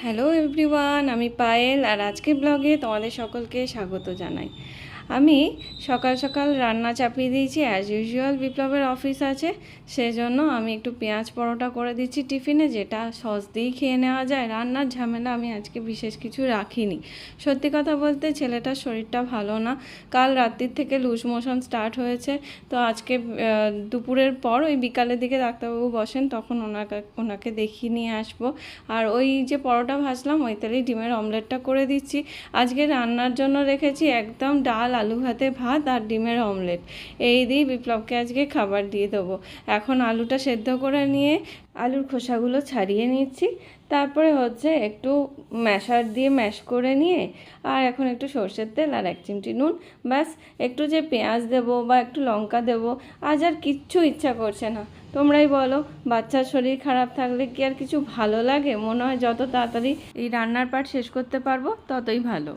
Hello everyone, আমি পায়েল আর আজকে ব্লগে তোমাদের সকলকে স্বাগত জানাই। আমি সকাল সকাল রান্না চাপিয়ে দিয়েছি। অ্যাজ ইউজুয়াল বিপ্লবের অফিস আছে, সেজন্য আমি একটু পেঁয়াজ পরোটা করে দিচ্ছি টিফিনে, যেটা সস দিয়েই খেয়ে নেওয়া যায়। রান্নার ঝামেলা আমি আজকে বিশেষ কিছু রাখিনি। সত্যি কথা বলতে ছেলেটার শরীরটা ভালো না, কাল রাত্রির থেকে লুজ মোশন স্টার্ট হয়েছে। তো আজকে দুপুরের পর ওই বিকালের দিকে ডাক্তারবাবু বসেন, তখন ওনাকে দেখিয়ে নিয়ে আসবো। আর ওই যে পরোটা ভাজলাম ওই তেলেই ডিমের অমলেটটা করে দিচ্ছি। আজকে রান্নার জন্য রেখেছি একদম ডাল, আলু ভাতে ভাত আর ডিমের অমলেট। এই দিয়ে বিপ্লবকে আজকে খাবার দিয়ে দেবো। এখন আলুটা সেদ্ধ করে নিয়ে আলুর খোসাগুলো ছাড়িয়ে নিচ্ছি। তারপরে হচ্ছে একটু ম্যাশার দিয়ে ম্যাশ করে নিয়ে আর এখন একটু সর্ষের তেল আর 1 চিমটি নুন, ব্যাস। একটু যে পেঁয়াজ দেবো বা একটু লঙ্কা দেবো আজ আর কিচ্ছু ইচ্ছা করছে না। তোমরাই বলো, বাচ্চার শরীর খারাপ থাকলে কি আর কিছু ভালো লাগে? মনে হয় যত তাড়াতাড়ি এই রান্নার পার্ট শেষ করতে পারবো ততই ভালো।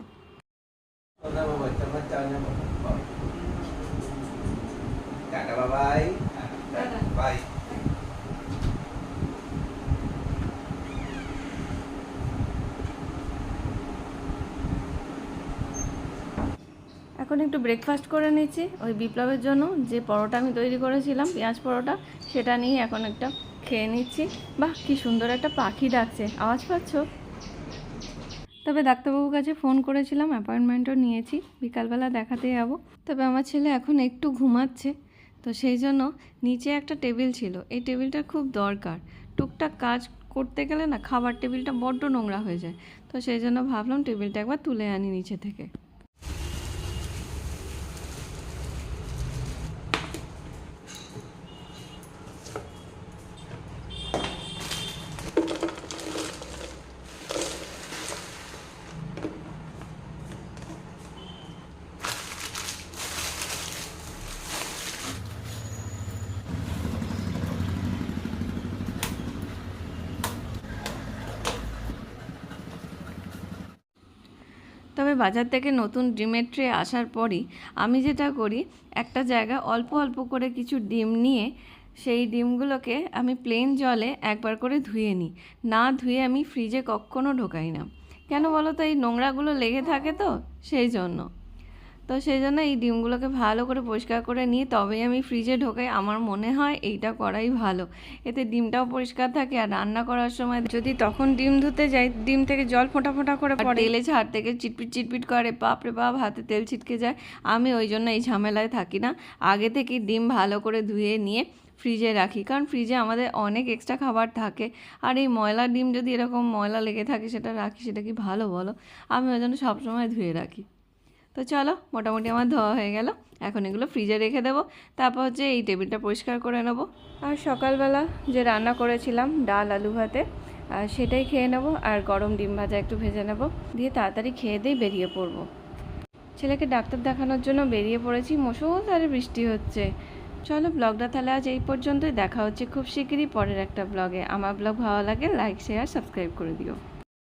এখন একটু ব্রেকফাস্ট করে নিচ্ছি। ওই বিপ্লবের জন্য যে পরোটা আমি তৈরি করেছিলাম, পেঁয়াজ পরোটা, সেটা নিয়ে এখন একটা খেয়ে নিচ্ছি। বাহ, কি সুন্দর একটা পাখি ডাকছে, আওয়াজ পাচ্ছ? তবে ডাক্তারবাবুর কাছে ফোন করেছিলাম, অ্যাপয়েন্টমেন্টও নিয়েছি, বিকালবেলা দেখাতে যাবো। তবে আমার ছেলে এখন একটু ঘুমাচ্ছে, তো সেই জন্য নিচে একটা টেবিল ছিল, এই টেবিলটার খুব দরকার। টুকটাক কাজ করতে গেলে না খাবার টেবিলটা বড্ড নোংরা হয়ে যায়, তো সেই জন্য ভাবলাম টেবিলটা একবার তুলে আনি নিচে থেকে। তবে বাজার থেকে নতুন ডিমের ট্রে আসার পরই আমি যেটা করি, একটা জায়গায় অল্প অল্প করে কিছু ডিম নিয়ে সেই ডিমগুলোকে আমি প্লেন জলে একবার করে ধুয়ে নিই। না ধুয়ে আমি ফ্রিজে কখনো ঢোকাই না। কেন বলো তো? এই নোংরাগুলো লেগে থাকে, তো সেই জন্য এই ডিমগুলোকে ভালো করে পরিষ্কার করে নিয়ে তবেই আমি ফ্রিজে ঢোকাই। আমার মনে হয় এইটা করাই ভালো, এতে ডিমটাও পরিষ্কার থাকে। আর রান্না করার সময় যদি তখন ডিম ধুতে যাই, ডিম থেকে জল ফোঁটা ফোঁটা করে পড়ে, তেলে ঝাড় থেকে চিটপিট চিটপিট করে, বাপরে বাপ, হাতে তেল ছিটকে যায়। আমি ওই জন্য এই ঝামেলায় থাকি না, আগে থেকে ডিম ভালো করে ধুয়ে নিয়ে ফ্রিজে রাখি। কারণ ফ্রিজে আমাদের অনেক এক্সট্রা খাবার থাকে, আর এই ময়লা ডিম যদি এরকম ময়লা লেগে থাকে সেটা রাখি, সেটা কি ভালো বলো? আমি ওই জন্য সবসময় ধুয়ে রাখি। তো চলো, মোটামুটি আমার ধোয়া হয়ে গেল, এখন এগুলো ফ্রিজে রেখে দেবো। তারপর হচ্ছে এই টেবিলটা পরিষ্কার করে নেবো। আর সকালবেলা যে রান্না করেছিলাম ডাল, আলু ভাতে, সেটাই খেয়ে নেবো। আর গরম ডিম ভাজা একটু ভেজে নেবো, দিয়ে তাড়াতাড়ি খেয়ে দিয়ে বেরিয়ে পড়বো। ছেলেকে ডাক্তার দেখানোর জন্য বেরিয়ে পড়েছি, মুষলধারে বৃষ্টি হচ্ছে। চলো, ব্লগটা তাহলে আজ এই পর্যন্তই। দেখা হচ্ছে খুব শিগগিরই পরের একটা ব্লগে। আমার ব্লগ ভালো লাগে লাইক, শেয়ার, সাবস্ক্রাইব করে দিও।